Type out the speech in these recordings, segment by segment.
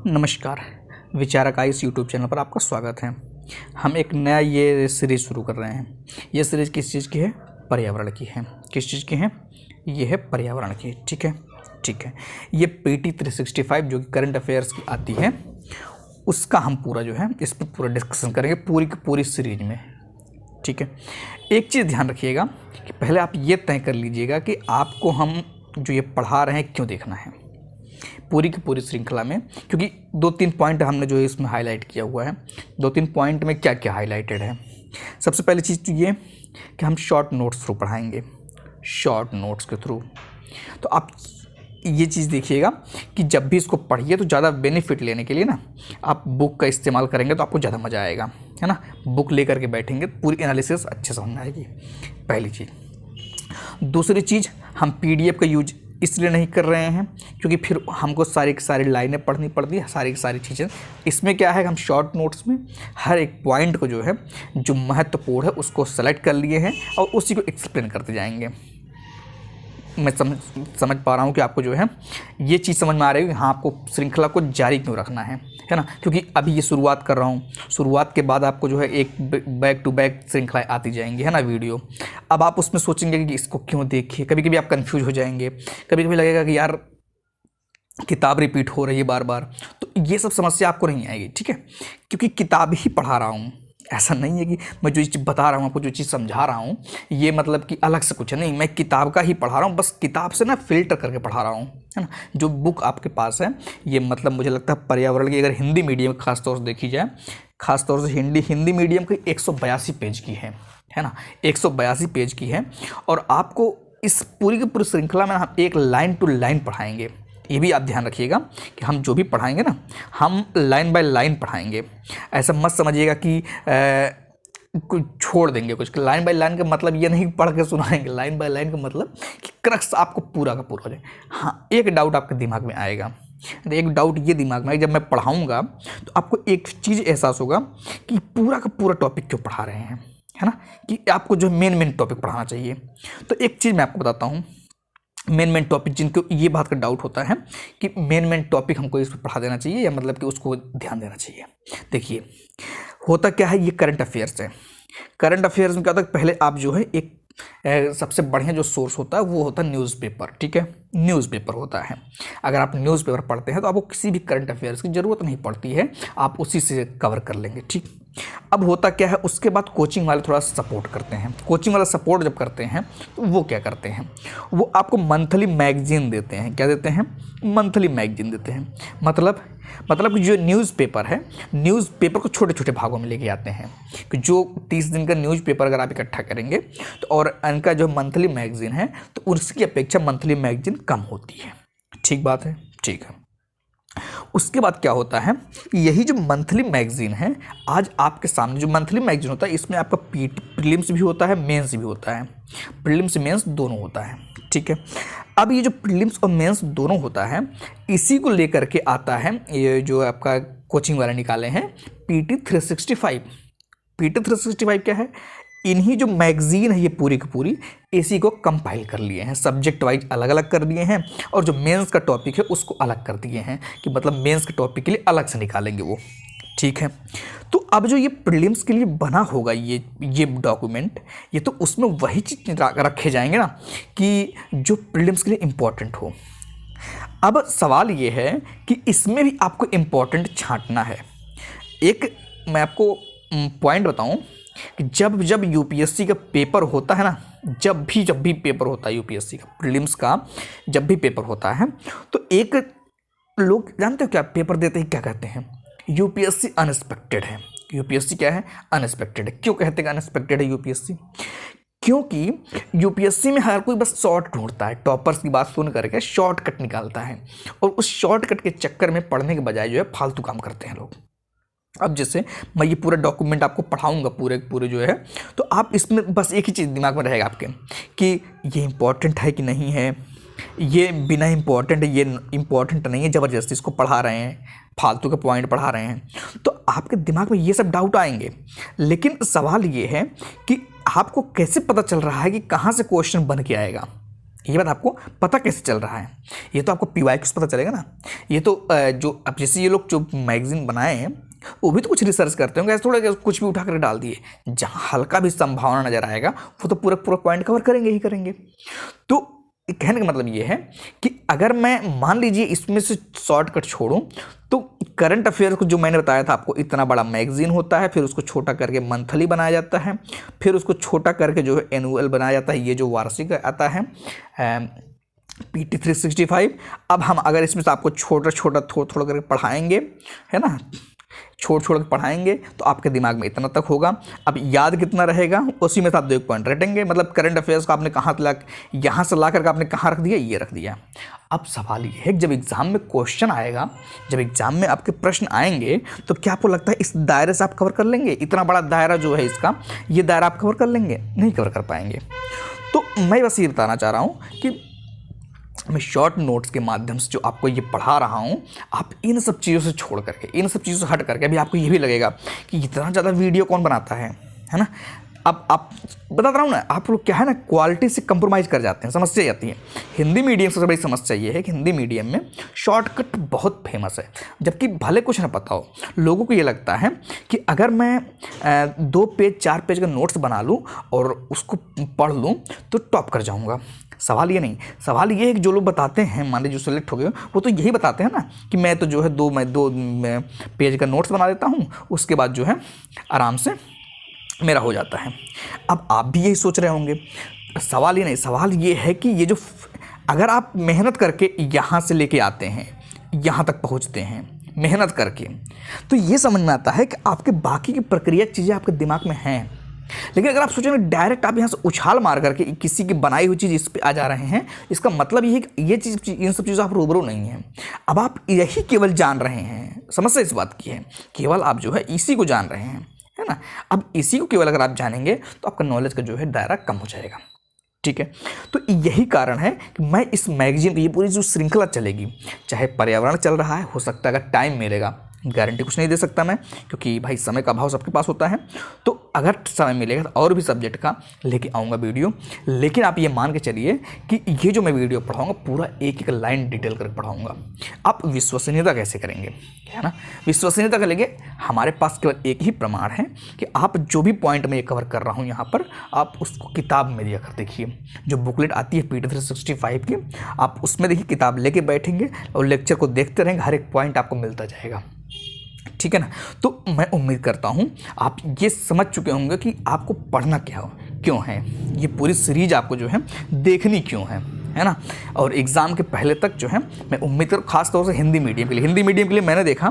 नमस्कार। विचारक इस यूट्यूब चैनल पर आपका स्वागत है। हम एक नया ये सीरीज़ शुरू कर रहे हैं। ये सीरीज़ किस चीज़ की है? पर्यावरण की है। किस चीज़ की है? ये है पर्यावरण की। ठीक है। ये PT 365 जो कि करंट अफेयर्स की आती है, उसका हम पूरा जो है इस पर पूरा डिस्कशन करेंगे पूरी की पूरी सीरीज में। ठीक है। एक चीज़ ध्यान रखिएगा कि पहले आप ये तय कर लीजिएगा कि आपको हम जो ये पढ़ा रहे हैं क्यों देखना है पूरी की पूरी श्रृंखला में, क्योंकि 2-3 पॉइंट हमने जो है इसमें हाईलाइट किया हुआ है। 2-3 पॉइंट में क्या क्या हाईलाइटेड है। सबसे पहली चीज़ तो ये कि हम शॉर्ट नोट्स थ्रू पढ़ाएंगे। शॉर्ट नोट्स के थ्रू तो आप ये चीज़ देखिएगा कि जब भी इसको पढ़िए तो ज़्यादा बेनिफिट लेने के लिए ना आप बुक का इस्तेमाल करेंगे तो आपको ज़्यादा मज़ा आएगा, है ना। बुक लेकर के बैठेंगे पूरी एनालिसिस अच्छे से समझ आएगी, पहली चीज़। दूसरी चीज़, हम PDF का यूज इसलिए नहीं कर रहे हैं क्योंकि फिर हमको सारी की सारी लाइनें पढ़नी पड़ती है, सारी की सारी चीज़ें। इसमें क्या है, हम शॉर्ट नोट्स में हर एक पॉइंट को जो है जो महत्वपूर्ण है उसको सेलेक्ट कर लिए हैं और उसी को एक्सप्लेन करते जाएंगे। मैं समझ पा रहा हूँ कि आपको जो है ये चीज़ समझ में आ रही है कि हाँ आपको श्रृंखला को जारी क्यों रखना है ना। क्योंकि अभी ये शुरुआत कर रहा हूँ, शुरुआत के बाद आपको जो है एक बैक टू बैक श्रृंखलाएँ आती जाएंगी, है ना, वीडियो। अब आप उसमें सोचेंगे कि इसको क्यों देखिए, कभी कभी आप कंफ्यूज हो जाएंगे, कभी कभी लगेगा कि यार किताब रिपीट हो रही है बार बार। तो ये सब समस्या आपको नहीं आएगी, ठीक है, क्योंकि किताब ही पढ़ा रहा हूँ। ऐसा नहीं है कि मैं जो चीज़ बता रहा हूँ आपको, जो चीज़ समझा रहा हूँ ये मतलब कि अलग से कुछ है, नहीं, मैं किताब का ही पढ़ा रहा हूँ, बस किताब से ना फिल्टर करके पढ़ा रहा हूँ, है ना। जो बुक आपके पास है ये मतलब मुझे लगता है पर्यावरण की, अगर हिंदी मीडियम खासतौर से देखी जाए, खासतौर से हिंदी मीडियम की 182 पेज की है ना, 182 पेज की है। और आपको इस पूरी की पूरी श्रृंखला में हम एक लाइन टू लाइन पढ़ाएंगे। ये भी आप ध्यान रखिएगा कि हम जो भी पढ़ाएंगे ना, हम लाइन बाय लाइन पढ़ाएंगे। ऐसा मत समझिएगा कि कुछ छोड़ देंगे कुछ। लाइन बाय लाइन का मतलब ये नहीं पढ़ के सुनाएंगे, लाइन बाय लाइन का मतलब कि क्रक्स आपको पूरा का पूरा हो जाए। हाँ, एक डाउट आपके दिमाग में आएगा, एक डाउट ये दिमाग में जब मैं पढ़ाऊँगा तो आपको एक चीज़ एहसास होगा कि पूरा का पूरा टॉपिक क्यों पढ़ा रहे हैं, है ना, कि आपको जो मेन टॉपिक पढ़ाना चाहिए। तो एक चीज़ मैं आपको बताता हूँ, मेन टॉपिक जिनको ये बात का डाउट होता है कि मेन टॉपिक हमको इस पर पढ़ा देना चाहिए या मतलब कि उसको ध्यान देना चाहिए। देखिए होता क्या है, ये करंट अफेयर्स है। करंट अफेयर्स में क्या होता है, पहले आप जो है एक सबसे बढ़िया जो सोर्स होता है वो होता है न्यूज़पेपर, ठीक है, न्यूज़पेपर होता है। अगर आप न्यूज़पेपर पढ़ते हैं तो आपको किसी भी करंट अफेयर्स की ज़रूरत नहीं पड़ती है, आप उसी से कवर कर लेंगे, ठीक। अब होता क्या है, उसके बाद कोचिंग वाले थोड़ा सपोर्ट करते हैं। कोचिंग वाला सपोर्ट जब करते हैं तो वो क्या करते हैं, वो आपको मंथली मैगजीन देते हैं। क्या देते हैं? मंथली मैगजीन देते हैं। मतलब कि जो न्यूज़पेपर है, न्यूज़पेपर को छोटे छोटे भागों में लेके आते हैं कि जो 30 दिन का न्यूज़पेपर अगर आप इकट्ठा करेंगे तो और इनका जो मंथली मैगजीन है तो उसकी अपेक्षा मंथली मैगजीन कम होती है। ठीक बात है, ठीक है। उसके बाद क्या होता है, यही जो मंथली मैगजीन है, आज आपके सामने जो मंथली मैगजीन होता है इसमें आपका प्रीलिम्स भी होता है, मेंस भी होता है, प्रीलिम्स मेंस दोनों होता है, ठीक है। अब ये जो प्रीलिम्स और मेंस दोनों होता है, इसी को लेकर के आता है ये जो आपका कोचिंग वाले निकाले हैं PT 365। PT 365 क्या है, इन्हीं जो मैगजीन है ये पूरी की पूरी इसी को कंपाइल कर लिए हैं, सब्जेक्ट वाइज अलग अलग कर दिए हैं और जो मेंस का टॉपिक है उसको अलग कर दिए हैं कि मतलब मेंस के टॉपिक के लिए अलग से निकालेंगे वो, ठीक है। तो अब जो ये प्रीलिम्स के लिए बना होगा ये डॉक्यूमेंट, ये तो उसमें वही चीज़ रखे जाएंगे ना कि जो प्रीलिम्स के लिए इम्पोर्टेंट हो। अब सवाल ये है कि इसमें भी आपको इम्पोर्टेंट छांटना है। एक मैं आपको पॉइंट बताऊं कि जब UPSC का पेपर होता है ना, जब भी पेपर होता है UPSC का प्रीलिम्स का, जब भी पेपर होता है तो एक लोग जानते हो क्या पेपर देते हैं, क्या कहते हैं, UPSC अनएक्सपेक्टेड है। UPSC क्या है? अनएक्सपेक्टेड है। क्यों कहते हैं अनएक्सपेक्टेड है UPSC? क्योंकि UPSC में हर कोई बस शॉर्ट ढूंढता है, टॉपर्स की बात सुन करके शॉर्टकट निकालता है और उस शॉर्टकट के चक्कर में पढ़ने के बजाय जो है फालतू काम करते हैं लोग। अब जैसे मैं ये पूरा डॉक्यूमेंट आपको पढ़ाऊंगा पूरे जो है, तो आप इसमें बस एक ही चीज़ दिमाग में रहेगा आपके कि ये इम्पोर्टेंट है कि नहीं है, ये बिना इम्पोर्टेंट है, ये इम्पोर्टेंट नहीं है, ज़बरदस्ती इसको पढ़ा रहे हैं, फालतू के पॉइंट पढ़ा रहे हैं, तो आपके दिमाग में ये सब डाउट आएंगे। लेकिन सवाल ये है कि आपको कैसे पता चल रहा है कि कहाँ से क्वेश्चन बन के आएगा, ये बात आपको पता कैसे चल रहा है? ये तो आपको PYQ से पता चलेगा ना। ये तो जो अब जैसे ये लोग जो मैगजीन बनाए हैं वो भी तो कुछ रिसर्च करते होंगे, ऐसे थोड़ा कि कुछ भी उठा कर डाल दिए। जहाँ हल्का भी संभावना नजर आएगा वो तो पूरा पूरा पॉइंट कवर करेंगे ही करेंगे। तो कहने का मतलब ये है कि अगर मैं मान लीजिए इसमें से शॉर्टकट छोड़ूं तो करंट अफेयर को जो मैंने बताया था आपको, इतना बड़ा मैगजीन होता है, फिर उसको छोटा करके मंथली बनाया जाता है, फिर उसको छोटा करके जो है एनुअल बनाया जाता है, ये जो वार्षिक आता है PT 365। अब हम अगर इसमें से आपको छोटा छोटा थोड़ा थोड़ा करके पढ़ाएंगे, है ना, छोड़ छोड़ के पढ़ाएंगे तो आपके दिमाग में इतना तक होगा। अब याद कितना रहेगा उसी में से आप 2 पॉइंट रटेंगे। मतलब करंट अफेयर्स को आपने कहाँ ला, यहाँ से ला करके आपने कहाँ रख दिया, ये रख दिया। अब सवाल ये है कि जब एग्जाम में क्वेश्चन आएगा, जब एग्जाम में आपके प्रश्न आएंगे तो क्या आपको लगता है इस दायरे से आप कवर कर लेंगे? इतना बड़ा दायरा जो है इसका, ये दायरा आप कवर कर लेंगे? नहीं कवर कर पाएंगे। तो मैं बस ये बताना चाह रहा हूँ कि मैं शॉर्ट नोट्स के माध्यम से जो आपको ये पढ़ा रहा हूँ, आप इन सब चीज़ों से छोड़ करके, इन सब चीज़ों से हट करके, अभी आपको ये भी लगेगा कि इतना ज़्यादा वीडियो कौन बनाता है ना। अब आप बता रहा हूँ ना, आप लोग क्या है ना, क्वालिटी से कंप्रोमाइज़ कर जाते हैं, समस्या आती है। हिंदी मीडियम सबसे बड़ी समस्या ये है कि हिंदी मीडियम में शॉर्टकट बहुत फेमस है, जबकि भले कुछ ना पता हो, लोगों को ये लगता है कि अगर मैं 2 पेज 4 पेज का नोट्स बना लूँ और उसको पढ़ लूँ तो टॉप कर जाऊँगा। सवाल ये नहीं, सवाल ये है कि जो लोग बताते हैं, मान लीजिए जो सेलेक्ट हो गए, वो तो यही बताते हैं ना कि मैं तो जो है 2 पेज का नोट्स बना देता हूँ, उसके बाद जो है आराम से मेरा हो जाता है। अब आप भी यही सोच रहे होंगे। सवाल ये नहीं, सवाल ये है कि ये जो अगर आप मेहनत करके यहाँ से लेके आते हैं, यहाँ तक पहुँचते हैं मेहनत करके, तो ये समझ में आता है कि आपके बाकी की प्रक्रिया चीज़ें आपके दिमाग में हैं। लेकिन अगर आप सोचेंगे डायरेक्ट आप यहाँ से उछाल मार करके किसी की बनाई हुई चीज़ इस पे आ जा रहे हैं, इसका मतलब ये है कि ये चीज़, इन सब चीज़ों आप रूबरू नहीं हैं। अब आप यही केवल जान रहे हैं, समस्या इस बात की है, केवल आप जो है इसी को जान रहे हैं, है ना। अब इसी को केवल अगर आप जानेंगे तो आपका नॉलेज का जो है दायरा कम हो जाएगा, ठीक है। तो यही कारण है कि मैं इस मैगजीन की ये पूरी जो श्रृंखला चलेगी, चाहे पर्यावरण चल रहा है, हो सकता है अगर टाइम मिलेगा, गारंटी कुछ नहीं दे सकता मैं, क्योंकि भाई समय का अभाव सबके पास होता है, तो अगर समय मिलेगा तो और भी सब्जेक्ट का लेके आऊँगा वीडियो। लेकिन आप ये मान के चलिए कि ये जो मैं वीडियो पढ़ाऊँगा पूरा एक एक लाइन डिटेल करके पढ़ाऊँगा। आप विश्वसनीयता कैसे करेंगे, है ना, विश्वसनीयता के लिए हमारे पास केवल एक ही प्रमाण है कि आप जो भी पॉइंट मैं ये कवर कर रहा हूँ यहाँ पर, आप उसको किताब में दिया कर देखिए। जो बुकलेट आती है PT 365 की, आप उसमें देखिए, किताब लेके बैठेंगे और लेक्चर को देखते रहेंगे, हर एक पॉइंट आपको मिलता जाएगा, ठीक है ना। तो मैं उम्मीद करता हूँ आप ये समझ चुके होंगे कि आपको पढ़ना क्यों है, ये पूरी सीरीज आपको जो है देखनी क्यों है ना। और एग्ज़ाम के पहले तक जो है मैं उम्मीद कर, खास तौर से हिंदी मीडियम के लिए मैंने देखा,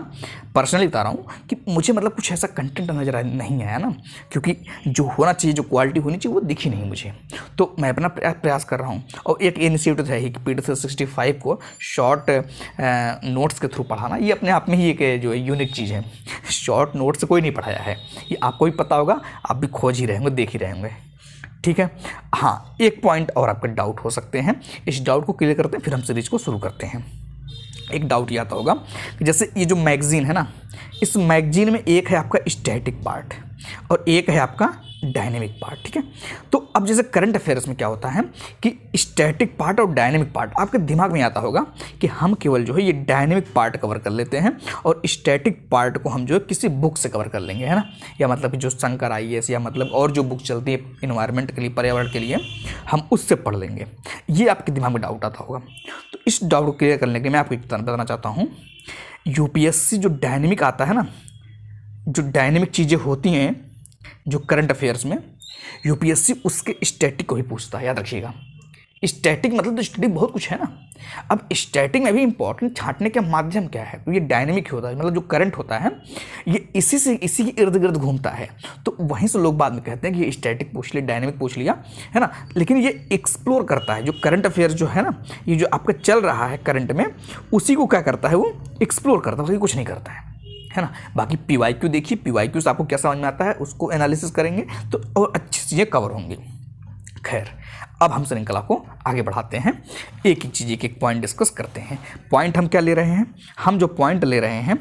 पर्सनली बता रहा हूँ कि मुझे मतलब कुछ ऐसा कंटेंट नज़र नहीं आया ना, क्योंकि जो होना चाहिए, जो क्वालिटी होनी चाहिए वो दिखी नहीं मुझे। तो मैं अपना प्रयास कर रहा हूँ। और एक इनिशिएटिव है ही कि PT 365 को शॉर्ट नोट्स के थ्रू पढ़ाना, ये अपने आप में ही एक जो है यूनिक चीज़ है। शॉर्ट नोट्स से कोई नहीं पढ़ाया है, ये आपको भी पता होगा, आप भी खोज ही रहे होंगे, देख ही रहे होंगे, ठीक है। हाँ, एक पॉइंट और आपका डाउट हो सकते हैं, इस डाउट को क्लियर करते हैं, फिर हम सीरीज को शुरू करते हैं। एक डाउट ये आता होगा कि जैसे ये जो मैगजीन है ना, इस मैगजीन में एक है आपका स्टैटिक पार्ट और एक है आपका डायनेमिक पार्ट, ठीक है। तो अब जैसे करंट अफेयर्स में क्या होता है कि स्टैटिक पार्ट और डायनेमिक पार्ट, आपके दिमाग में आता होगा कि हम केवल जो है ये डायनेमिक पार्ट कवर कर लेते हैं और स्टैटिक पार्ट को हम जो है किसी बुक से कवर कर लेंगे, है ना, या मतलब कि जो शंकर IAS या मतलब और जो बुक चलती है इन्वायरमेंट के लिए, पर्यावरण के लिए, हम उससे पढ़ लेंगे। ये आपके दिमाग में डाउट आता होगा। तो इस डाउट को क्लियर करने के लिए मैं आपको एक बताना चाहता हूँ, UPSC जो डायनेमिक आता है ना, जो डायनेमिक चीज़ें होती हैं जो करंट अफेयर्स में, UPSC उसके स्टैटिक को ही पूछता है, याद रखिएगा। स्टैटिक मतलब तो स्टैटिक बहुत कुछ है ना। अब स्टैटिक में भी इंपॉर्टेंट छांटने का माध्यम क्या है, तो ये डायनेमिक होता है, मतलब जो करंट होता है ये इसी के इर्द गिर्द घूमता है। तो वहीं से लोग बाद में कहते हैं कि ये स्टैटिक पूछ लिया, डायनेमिक पूछ लिया, है ना, लेकिन ये एक्सप्लोर करता है, जो करंट अफेयर्स जो है ना, ये जो आपका चल रहा है करंट में, उसी को क्या करता है, वो एक्सप्लोर करता है, कुछ नहीं करता है ना। बाकी PYQ देखिए, PYQ से आपको क्या समझ में आता है उसको एनालिसिस करेंगे तो और अच्छी चीज़ें कवर होंगी। खैर, अब हम श्रृंखला को आगे बढ़ाते हैं, एक चीज़ एक पॉइंट डिस्कस करते हैं। पॉइंट हम क्या ले रहे हैं, हम जो पॉइंट ले रहे हैं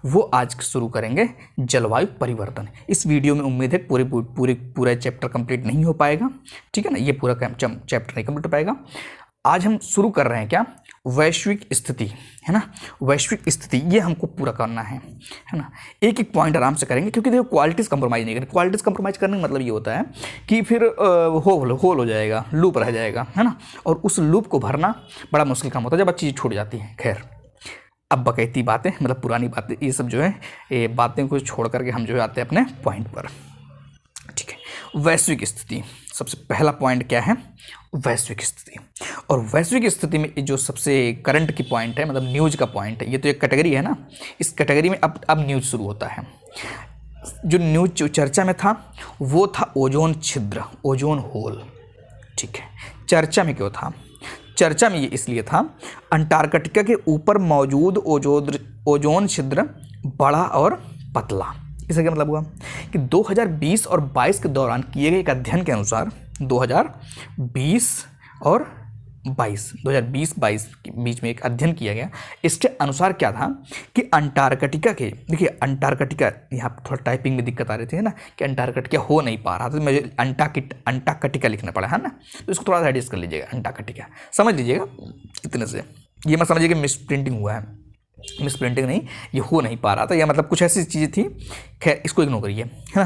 वो आज शुरू करेंगे जलवायु परिवर्तन। इस वीडियो में उम्मीद है पूरा चैप्टर कंप्लीट नहीं हो पाएगा, ठीक है ना, ये पूरा चैप्टर नहीं कंप्लीट हो पाएगा। आज हम शुरू कर रहे हैं क्या, वैश्विक स्थिति, है ना, वैश्विक स्थिति, ये हमको पूरा करना है ना। एक एक पॉइंट आराम से करेंगे, क्योंकि देखो क्वालिटीज़ कंप्रोमाइज़ नहीं करेंगे। क्वालिटीज़ कंप्रोमाइज़ करने का मतलब ये होता है कि फिर होल हो जाएगा, लूप रह जाएगा, है ना, और उस लूप को भरना बड़ा मुश्किल काम होता है जब चीज़ छूट जाती है। खैर, अब बकैती बातें, मतलब पुरानी बातें, ये सब जो है, ये बातें को छोड़ करके हम जो है आते हैं अपने पॉइंट पर। ठीक है, वैश्विक स्थिति, सबसे पहला पॉइंट क्या है, वैश्विक स्थिति। और वैश्विक स्थिति में जो सबसे करंट की पॉइंट है, मतलब न्यूज़ का पॉइंट है, ये तो एक कैटेगरी है ना, इस कैटेगरी में अब न्यूज़ शुरू होता है। जो न्यूज़ जो चर्चा में था वो था ओजोन छिद्र, ओजोन होल। ठीक है, चर्चा में क्यों था, चर्चा में ये इसलिए था, अंटार्कटिका के ऊपर मौजूद ओजोन छिद्र बड़ा और पतला। इसका क्या मतलब हुआ कि 2020 और 22 के दौरान किए गए एक अध्ययन के अनुसार, 2020 और 2022 के बीच में एक अध्ययन किया गया। इसके अनुसार क्या था कि अंटार्कटिका के, देखिए अंटार्कटिका, यहाँ थोड़ा टाइपिंग में दिक्कत आ रही थी, है ना, कि अंटार्कटिका हो नहीं पा रहा था, तो मुझे अंटार्कटिका लिखना पड़ा, है ना, तो इसको थोड़ा सा एडजस्ट कर लीजिएगा, अंटार्कटिका समझ लीजिएगा इतने से। ये मत समझिए कि मिस प्रिंटिंग हुआ है, मिस प्रिंटिंग नहीं, ये हो नहीं पा रहा था, या मतलब कुछ ऐसी चीज़ें थी, खैर इसको इग्नोर करिए, है ना।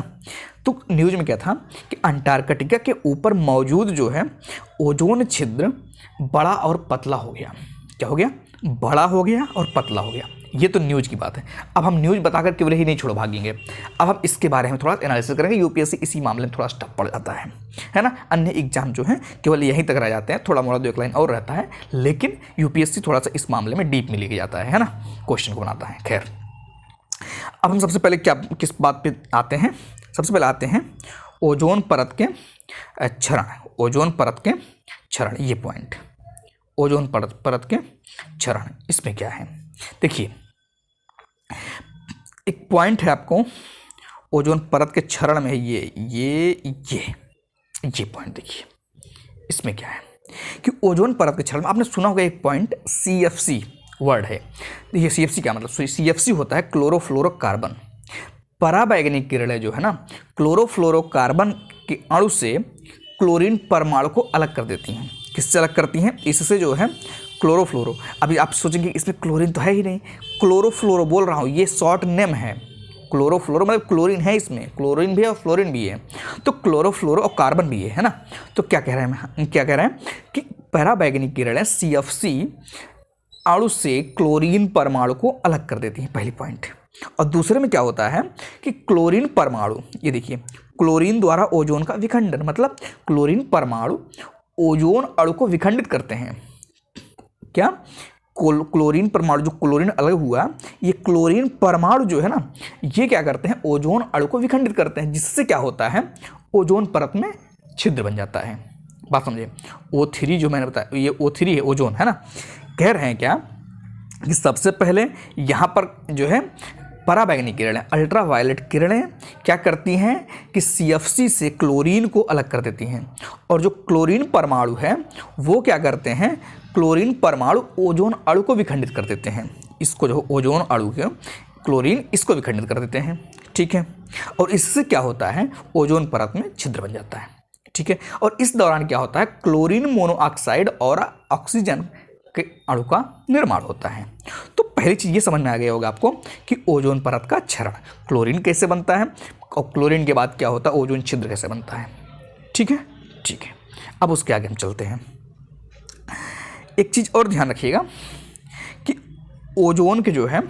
तो न्यूज़ में क्या था कि अंटार्कटिका के ऊपर मौजूद जो है ओजोन छिद्र बड़ा और पतला हो गया। क्या हो गया, बड़ा हो गया और पतला हो गया। ये तो न्यूज़ की बात है। अब हम न्यूज़ बताकर केवल ही नहीं छोड़ भागेंगे, अब हम इसके बारे में थोड़ा एनालिसिस करेंगे। यूपीएससी इसी मामले में थोड़ा स्टफ पड़ जाता है ना। अन्य एग्जाम जो है केवल यहीं तक रह जाते हैं, थोड़ा मोड़ा 2 एक लाइन और रहता है, लेकिन यूपीएससी थोड़ा सा इस मामले में डीप में लेके जाता है ना, क्वेश्चन को बनाता है। खैर, अब हम सबसे पहले क्या, किस बात पे आते हैं, सबसे पहले आते हैं ओजोन परत के क्षरण, ओजोन परत के क्षरण, ये पॉइंट, ओजोन परत के क्षरण, इसमें क्या है, देखिए एक पॉइंट है आपको ओजोन परत के क्षरण में, ये पॉइंट देखिए, इसमें क्या है कि ओजोन परत के क्षरण में आपने सुना होगा एक पॉइंट CFC वर्ड है। देखिए CFC क्या मतलब, CFC होता है क्लोरोफ्लोरोकार्बन। पराबैंगनी किरणें जो है ना, क्लोरोफ्लोरोकार्बन के अणु से क्लोरीन परमाणु को अलग कर देती हैं। किससे अलग करती हैं, इससे जो है क्लोरोफ्लोरो। अभी आप सोचेंगे इसमें क्लोरीन तो है ही नहीं, क्लोरोफ्लोरो बोल रहा हूँ, ये शॉर्ट नेम है। क्लोरोफ्लोरो मतलब क्लोरीन है, इसमें क्लोरीन भी है और फ्लोरीन भी है, तो क्लोरोफ्लोरो और कार्बन भी है ना। तो क्या कह रहे हैं, क्या कह रहे हैं कि पराबैंगनी किरणें CFC अणु से क्लोरीन परमाणु को अलग कर देती हैं, पहली पॉइंट। और दूसरे में क्या होता है कि क्लोरीन परमाणु, ये देखिए, क्लोरीन द्वारा ओजोन का विखंडन, मतलब क्लोरीन परमाणु ओजोन अणु को विखंडित करते हैं। क्या, क्लोरीन परमाणु, जो क्लोरीन अलग हुआ, ये क्लोरीन परमाणु जो है ना, ये क्या करते हैं, ओजोन अणु को विखंडित करते हैं, जिससे क्या होता है, ओजोन परत में छिद्र बन जाता है। बात समझे, O3 जो मैंने बताया, ये O3 है, ओजोन, है ना। कह रहे हैं क्या कि सबसे पहले यहाँ पर जो है पराबैंगनी किरणें, अल्ट्रावायलेट किरणें क्या करती हैं कि CFC से क्लोरीन को अलग कर देती हैं, और जो क्लोरीन परमाणु है वो क्या करते हैं, क्लोरीन परमाणु ओजोन अणु को विखंडित कर देते हैं। इसको जो ओजोन अणु के क्लोरीन, इसको विखंडित कर देते हैं, ठीक है। और इससे क्या होता है, ओजोन परत में छिद्र बन जाता है, ठीक है। और इस दौरान क्या होता है, क्लोरीन मोनोऑक्साइड और ऑक्सीजन के अणु का निर्माण होता है। तो पहली चीज़ ये समझ में आ गया होगा आपको कि ओजोन परत का क्षरण, क्लोरीन कैसे बनता है, और क्लोरीन के बाद क्या होता है, ओजोन छिद्र कैसे बनता है, ठीक है, ठीक है। अब उसके आगे हम चलते हैं। एक चीज़ और ध्यान रखिएगा कि ओजोन के जो है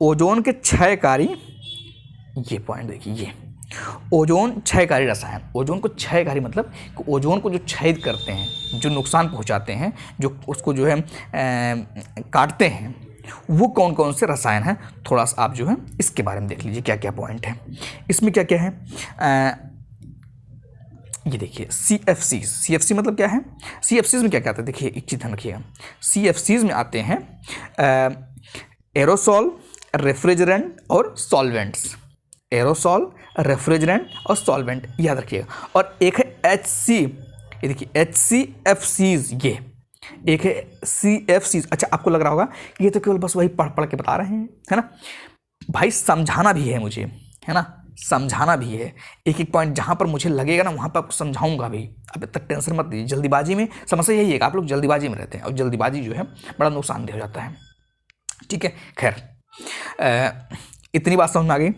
ओजोन के क्षयकारी, ये पॉइंट देखिए, ये ओजोन क्षयकारी रसायन, ओजोन को क्षयकारी मतलब ओजोन को जो क्षय करते हैं, जो नुकसान पहुंचाते हैं, जो उसको जो है काटते हैं, वो कौन कौन से रसायन हैं, थोड़ा सा आप जो है इसके बारे में देख लीजिए क्या क्या पॉइंट है इसमें, क्या क्या है। ये देखिए CFC मतलब क्या है, CFCs में क्या क्या आता है, देखिए एक चीज़ ध्यान रखिएगा, CFCs में आते हैं एरोसॉल, रेफ्रिजरेंट और सॉल्वेंट्स, एरोसॉल, रेफ्रिजरेंट और सॉल्वेंट, याद रखिएगा। और एक है HC, ये देखिए HCFCs, ये एक है CFCs। अच्छा, आपको लग रहा होगा कि ये तो केवल बस वही पढ़ के बता रहे हैं, है ना। भाई समझाना भी है मुझे, है ना, समझाना भी है। एक एक पॉइंट जहाँ पर मुझे लगेगा ना वहाँ पर आपको समझाऊंगा भी। अब तक टेंशन मत लीजिए। जल्दीबाजी में समस्या यही है कि आप लोग जल्दीबाजी में रहते हैं और जल्दीबाजी जो है बड़ा नुकसानदेह हो जाता है। ठीक है, खैर इतनी बात समझ में आ गई।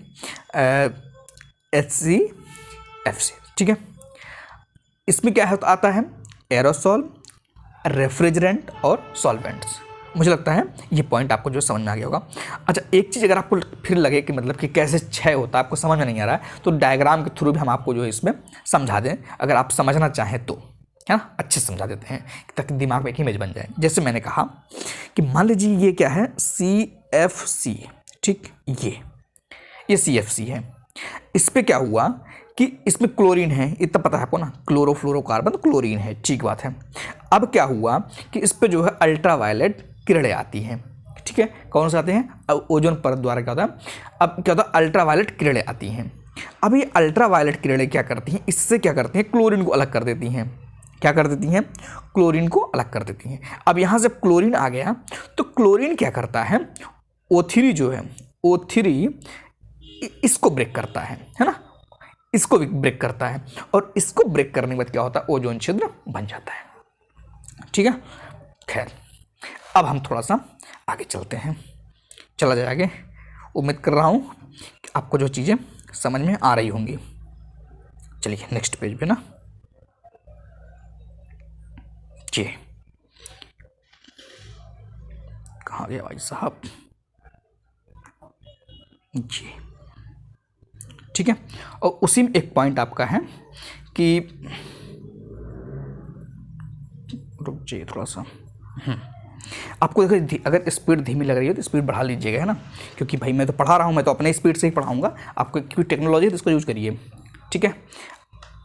HCFC, ठीक है। इसमें क्या आता है, एरोसॉल, रेफ्रिजरेंट और सॉल्वेंट्स। मुझे लगता है ये पॉइंट आपको जो समझ में आ गया होगा। अच्छा, एक चीज़ अगर आपको फिर लगे कि मतलब कि कैसे क्षय होता है, आपको समझ में नहीं आ रहा है, तो डायग्राम के थ्रू भी हम आपको जो है इसमें समझा दें, अगर आप समझना चाहें तो, है ना, अच्छे से समझा देते हैं ताकि दिमाग में एक इमेज बन जाए। जैसे मैंने कहा कि मान लीजिए ये क्या है, CFC, ठीक, ये CFC है। इस पर क्या हुआ कि इसमें क्लोरीन है, इतना पता है आपको ना, क्लोरोफ्लोरोकार्बन तो क्लोरीन है, ठीक बात है। अब क्या हुआ कि इस पे जो है अल्ट्रावायलेट किरणें आती हैं, ठीक है। कौन से आते हैं, अब ओजोन परत द्वारा क्या होता है, अब क्या होता है, अल्ट्रावायलेट किरणें आती हैं। अब ये अल्ट्रावायलेट किरणें क्या करती हैं, इससे क्या करती हैं, क्लोरीन को अलग कर देती हैं। क्या कर देती हैं, क्लोरीन को अलग कर देती हैं। अब यहाँ से क्लोरीन आ गया तो क्लोरीन क्या करता है, O3 जो है, O3 इसको ब्रेक करता है ना, इसको भी ब्रेक करता है, और इसको ब्रेक करने के बाद क्या होता है, ओजोन छिद्र बन जाता है। ठीक है, खैर अब हम थोड़ा सा आगे चलते हैं, चला जाए आगे। उम्मीद कर रहा हूँ कि आपको जो चीज़ें समझ में आ रही होंगी। चलिए नेक्स्ट पेज पे ना, जी कहाँ गया भाई साहब, जी ठीक है। और उसी में एक पॉइंट आपका है कि, रुक जाइए थोड़ा सा, आपको देखो अगर स्पीड धीमी लग रही है तो स्पीड बढ़ा लीजिएगा, है ना, क्योंकि भाई मैं तो पढ़ा रहा हूँ, मैं तो अपने स्पीड से ही पढ़ाऊँगा आपको, क्योंकि टेक्नोलॉजी है तो इसको यूज़ करिए, ठीक है।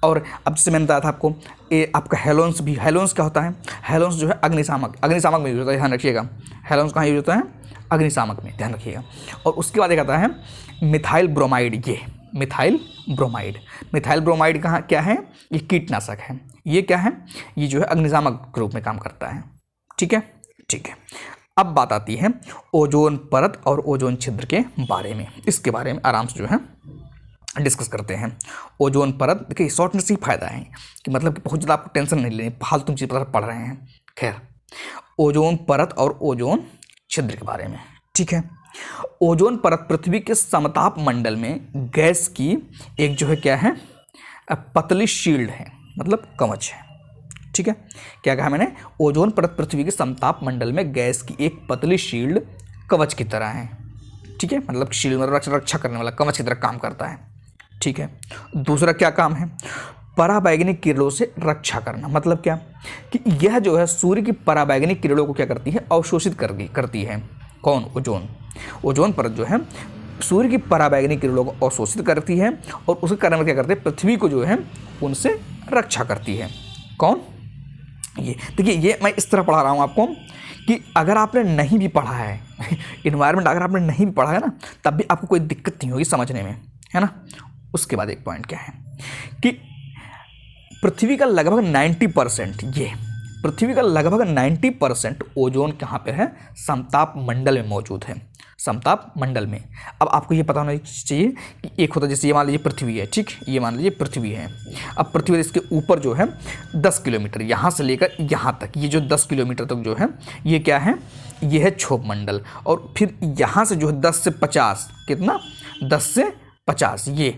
और अब जैसे मैंने बताया था आपको, ये आपका हेलोन्स भी, हेलोन्स क्या होता है, हेलोन्स जो है अग्निशामक में यूज होता है, ध्यान रखिएगा। हेलोन्स कहाँ यूज होता है, अग्निशामक में, ध्यान रखिएगा। और उसके बाद एक आता है मिथाइल ब्रोमाइड, ये मिथाइल ब्रोमाइड कहाँ क्या है, ये कीटनाशक है। ये क्या है, ये जो है अग्निशामक के रूप में काम करता है, ठीक है, ठीक है। अब बात आती है ओजोन परत और ओजोन छिद्र के बारे में, इसके बारे में आराम से जो है डिस्कस करते हैं। ओजोन परत, देखिए शॉर्टनेस ही फायदा है कि मतलब कि बहुत ज़्यादा आपको टेंशन नहीं लेनी, फालतू चीज़ पर पढ़ रहे हैं। खैर, ओजोन परत और ओजोन छिद्र के बारे में, ठीक है। ओजोन परत पृथ्वी के समताप मंडल में गैस की एक जो है क्या है, पतली शील्ड है, मतलब कवच है, ठीक है। क्या कहा मैंने, ओजोन परत पृथ्वी के समताप मंडल में गैस की एक पतली शील्ड कवच की तरह है, ठीक है, मतलब शील्ड में रक्षा करने वाला कवच की तरह काम करता है, ठीक है। दूसरा क्या काम है, पराबैंगनी किरणों से रक्षा करना, मतलब क्या कि यह जो है सूर्य की पराबैंगनी किरणों को क्या करती है, अवशोषित करती है। कौन, ओजोन परत जो है सूर्य की पराबैंगनी किरणों को अवशोषित करती है, और उसके कारण में क्या करते हैं, पृथ्वी को जो है उनसे रक्षा करती है। कौन, ये देखिए, ये मैं इस तरह पढ़ा रहा हूँ आपको कि अगर आपने नहीं भी पढ़ा है इन्वायरमेंट, अगर आपने नहीं भी पढ़ा है ना, तब भी आपको कोई दिक्कत नहीं होगी समझने में, है ना। उसके बाद एक पॉइंट क्या है कि पृथ्वी का लगभग 90%, ये पृथ्वी का लगभग 90% ओजोन कहाँ पे है, समताप मंडल में मौजूद है, समताप मंडल में। अब आपको ये पता होना चाहिए कि एक होता है, जैसे ये मान लीजिए पृथ्वी है, ठीक, ये मान लीजिए पृथ्वी है। अब पृथ्वी इसके ऊपर जो है 10 किलोमीटर, यहाँ से लेकर यहाँ तक, ये जो 10 किलोमीटर तक जो है ये क्या है, ये है क्षोभ मंडल। और फिर यहाँ से जो है 10 से 50, कितना, 10 से 50, ये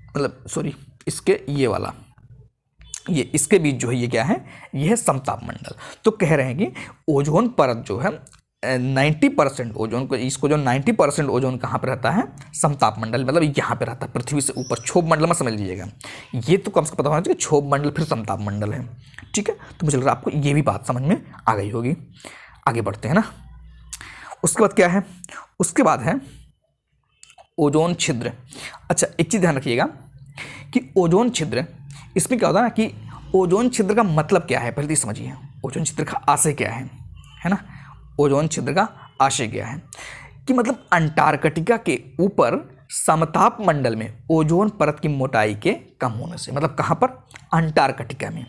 मतलब सॉरी इसके ये वाला, ये इसके बीच जो है ये क्या है, ये है समताप मंडल। तो कह रहे हैं कि ओजोन परत जो है 90% ओजोन को, इसको जो 90% ओजोन कहाँ पर रहता है, समताप मंडल, मतलब यहाँ पे रहता है पृथ्वी से ऊपर, क्षोभ मंडल में समझ लीजिएगा। ये तो कम से कम पता होना चाहिए, क्षोभ मंडल फिर समताप मंडल है, ठीक है। तो मुझे लग रहा है आपको ये भी बात समझ में आ गई होगी। आगे बढ़ते हैं ना। उसके बाद क्या है, उसके बाद है ओजोन छिद्र। अच्छा, एक चीज़ ध्यान रखिएगा कि ओजोन छिद्र, इसमें क्या होता है ना कि ओजोन छिद्र का मतलब क्या है, पहले तो समझिए ओजोन छिद्र का आशय क्या है ना। ओजोन छिद्र का आशय क्या है कि मतलब अंटार्कटिका के ऊपर समताप मंडल में ओजोन परत की मोटाई के कम होने से, मतलब कहाँ पर, अंटार्कटिका में।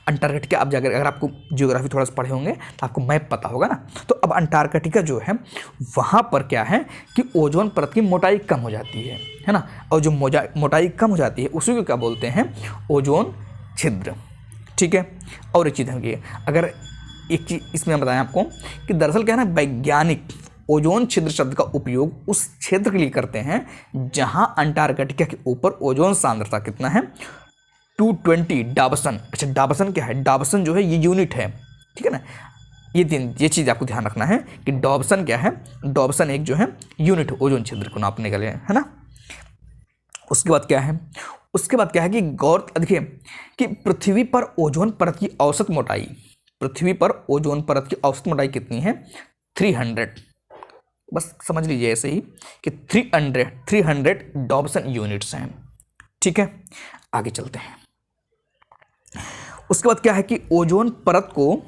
अंटार्कटिका अब जाकर अगर आपको जियोग्राफी थोड़ा सा पढ़े होंगे तो आपको मैप पता होगा ना, तो अब अंटार्कटिका जो है वहाँ पर क्या है कि ओजोन परत की मोटाई कम हो जाती है। है ना, और जो मोटाई कम हो जाती है उसी को क्या बोलते हैं, ओजोन छिद्र। ठीक है, और एक चीज़ है, अगर एक चीज़ इसमें बताएं आपको कि दरअसल क्या है ना, वैज्ञानिक ओजोन छिद्र शब्द का उपयोग उस क्षेत्र के लिए करते हैं जहां अंटार्कटिका के ऊपर ओजोन सांद्रता कितना है, 220 डाबसन। अच्छा, डाबसन क्या है, डाबसन जो है ये यूनिट है, ठीक है ना, ये चीज़ आपको ध्यान रखना है कि डॉबसन क्या है, डॉबसन एक जो है यूनिट ओजोन छिद्र को नापने के लिए, है ना। उसके बाद क्या है, उसके बाद क्या है कि गौर देखिए कि पृथ्वी पर ओजोन परत की औसत मोटाई, पृथ्वी पर ओजोन परत की औसत मोटाई कितनी है, 300, बस समझ लीजिए ऐसे ही कि 300 डॉबसन यूनिट्स हैं। ठीक है, आगे चलते हैं। उसके बाद क्या है कि ओजोन परत को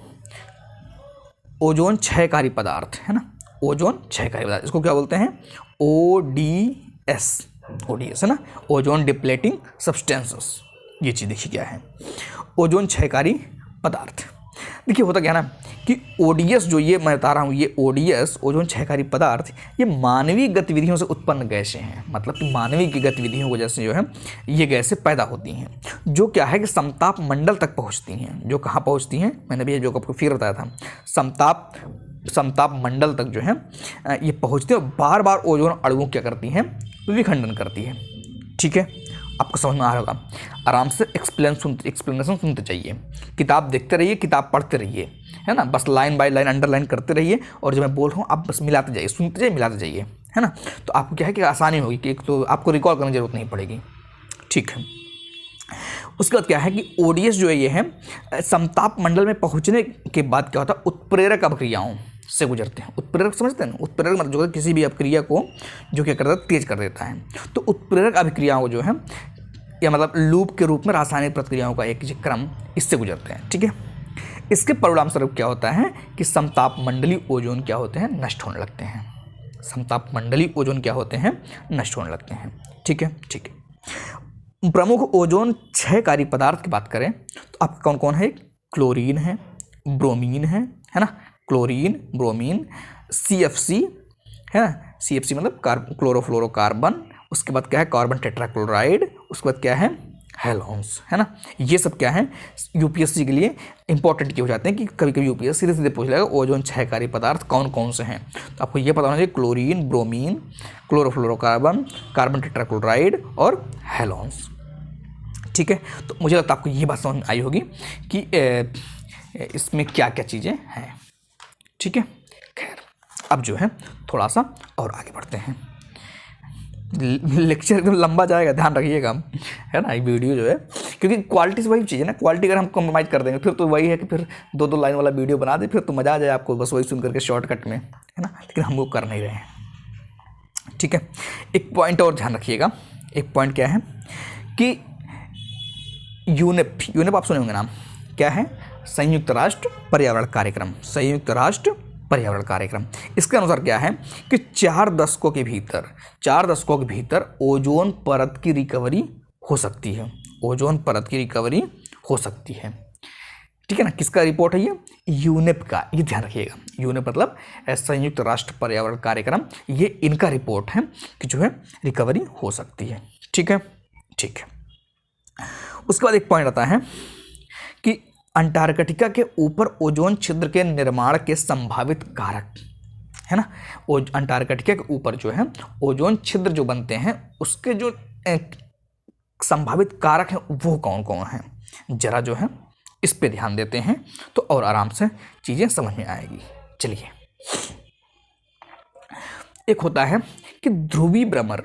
ओजोन क्षयकारी पदार्थ, है ना, ओजोन क्षयकारी पदार्थ, इसको क्या बोलते हैं, ओडीएस, ओडीएस है ना, ओजोन डिप्लेटिंग सब्सटेंसेस। ये चीज़ देखिए क्या है, ओजोन क्षयकारी पदार्थ। देखिए होता क्या है ना कि ओडीएस जो ये मैं बता रहा हूँ, ये ओडीएस ओजोन क्षयकारी पदार्थ ये मानवीय गतिविधियों से उत्पन्न गैसें हैं, मतलब कि मानवीय की गतिविधियों की वजह से जो है ये गैसें पैदा होती हैं, जो क्या है कि समताप मंडल तक पहुँचती हैं। जो कहाँ पहुँचती हैं, मैंने भी जो आपको फिर बताया था, समताप मंडल तक जो है ये पहुँचती है, और बार बार ओजोन अणुओं क्या करती हैं, विखंडन करती है। ठीक है, आपको समझ में आ रहा होगा, आराम से एक्सप्लेनेशन सुनते चाहिए, किताब देखते रहिए, किताब पढ़ते रहिए, है ना, बस लाइन बाय लाइन अंडरलाइन करते रहिए, और जो मैं बोल रहा हूँ आप बस मिलाते जाइए, सुनते जाइए, मिलाते जाइए, है ना, तो आपको क्या है कि आसानी होगी कि एक तो आपको रिकॉल करने की जरूरत नहीं पड़ेगी। ठीक है, उसके बाद क्या है कि ओडीएस जो है ये है समताप मंडल में पहुँचने के बाद क्या होता है, उत्प्रेरक अभिक्रियाओं से गुजरते हैं। उत्प्रेरक समझते हैं ना, उत्प्रेरक मतलब जो किसी भी अभिक्रिया को जो क्या करता है, तेज कर देता है। तो उत्प्रेरक अभिक्रियाओं जो है या मतलब लूप के रूप में रासायनिक प्रतिक्रियाओं का एक क्रम इससे गुजरते हैं। ठीक है, इसके परिणाम स्वरूप क्या होता है कि समताप मंडलीय ओजोन क्या होते हैं, नष्ट होने लगते हैं। समताप मंडलीय ओजोन क्या होते हैं, नष्ट होने लगते हैं। ठीक है, ठीक है। प्रमुख ओजोन क्षयकारी पदार्थ की बात करें तो आपका कौन कौन है, क्लोरीन है, ब्रोमीन है ना, क्लोरीन, ब्रोमीन, CFC है ना, CFC मतलब क्लोरोफ्लोरोकार्बन, उसके बाद क्या है कार्बन टेट्राक्लोराइड, उसके बाद क्या है हेलोन्स, है ना। ये सब क्या है यूपीएससी के लिए इंपॉर्टेंट क्यों हो जाते हैं कि कभी कभी यूपीएससी सीधे सीधे पूछ लेगा ओजोन क्षयकारी पदार्थ कौन कौन से हैं, तो आपको ये पता होना चाहिए, chlorine, bromine, chlorofluorocarbon, carbon tetrachloride और हेलोन्स। ठीक है, तो मुझे लगता है आपको ये बात समझ में आई होगी कि इसमें क्या क्या चीज़ें हैं। ठीक है, खैर अब जो है थोड़ा सा और आगे बढ़ते हैं, लेक्चर एकदम लंबा जाएगा, ध्यान रखिएगा, है ना, ये वीडियो जो है, क्योंकि क्वालिटी से वही चीज़ है ना, क्वालिटी अगर हम कॉम्प्रोमाइज़ कर देंगे फिर तो वही है कि फिर 2-2 लाइन वाला वीडियो बना दे, फिर तो मज़ा आ जाए आपको बस वही सुन करके शॉर्टकट में, है ना, लेकिन हम वो कर नहीं रहे हैं। ठीक है, एक पॉइंट और ध्यान रखिएगा, एक पॉइंट क्या है कि यूनेप आप सुने होंगे नाम, क्या है, संयुक्त राष्ट्र पर्यावरण कार्यक्रम, संयुक्त राष्ट्र पर्यावरण कार्यक्रम। इसके अनुसार क्या है कि 4 दशकों के भीतर ओजोन परत की रिकवरी हो सकती है, ओजोन परत की रिकवरी हो सकती है। ठीक है ना, किसका रिपोर्ट है ये, यूनेप का, ये ध्यान रखिएगा, यूनेप मतलब संयुक्त राष्ट्र पर्यावरण कार्यक्रम, ये इनका रिपोर्ट है कि जो है रिकवरी हो सकती है। ठीक है, ठीक है। उसके बाद एक पॉइंट आता है कि अंटार्कटिका के ऊपर ओजोन छिद्र के निर्माण के संभावित कारक, है ना, अंटार्कटिका के ऊपर जो है ओजोन छिद्र जो बनते हैं उसके जो संभावित कारक हैं वो कौन कौन हैं, जरा जो है इस पे ध्यान देते हैं तो और आराम से चीज़ें समझ में आएगी। चलिए, एक होता है कि ध्रुवी भंवर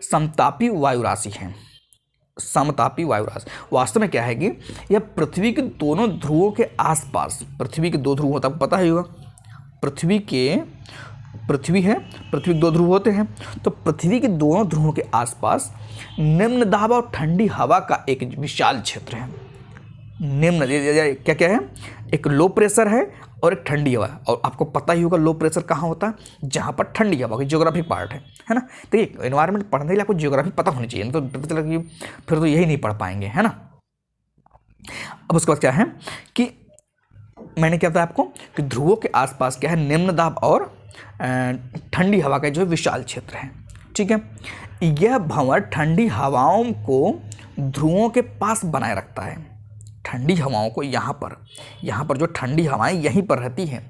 समतापी वायु राशि है, समतापी वायु राशि। वास्तव में क्या है कि यह पृथ्वी के दोनों ध्रुवों के आसपास, पृथ्वी के 2 ध्रुव होता है, पता ही होगा, पृथ्वी है, पृथ्वी के 2 ध्रुव होते हैं, तो पृथ्वी के दोनों ध्रुवों के आसपास निम्न दाब और ठंडी हवा का एक विशाल क्षेत्र है। निम्न क्या क्या है, एक लो प्रेशर है और एक ठंडी हवा, और आपको पता ही होगा लो प्रेशर कहाँ होता है, जहाँ पर ठंडी हवा की जियोग्राफिक पार्ट है ना। तो ये एनवायरनमेंट पढ़ने के लिए आपको जियोग्राफी पता होनी चाहिए, तो पता चला कि फिर तो यही नहीं पढ़ पाएंगे, है ना। अब उसके बाद क्या है कि मैंने क्या बताया आपको कि ध्रुवों के आसपास क्या है, निम्न दाब और ठंडी हवा का जो है विशाल क्षेत्र है। ठीक है, यह भंवर ठंडी हवाओं को ध्रुवों के पास बनाए रखता है। ठंडी हवाओं को यहाँ पर जो ठंडी हवाएं यहीं पर रहती हैं,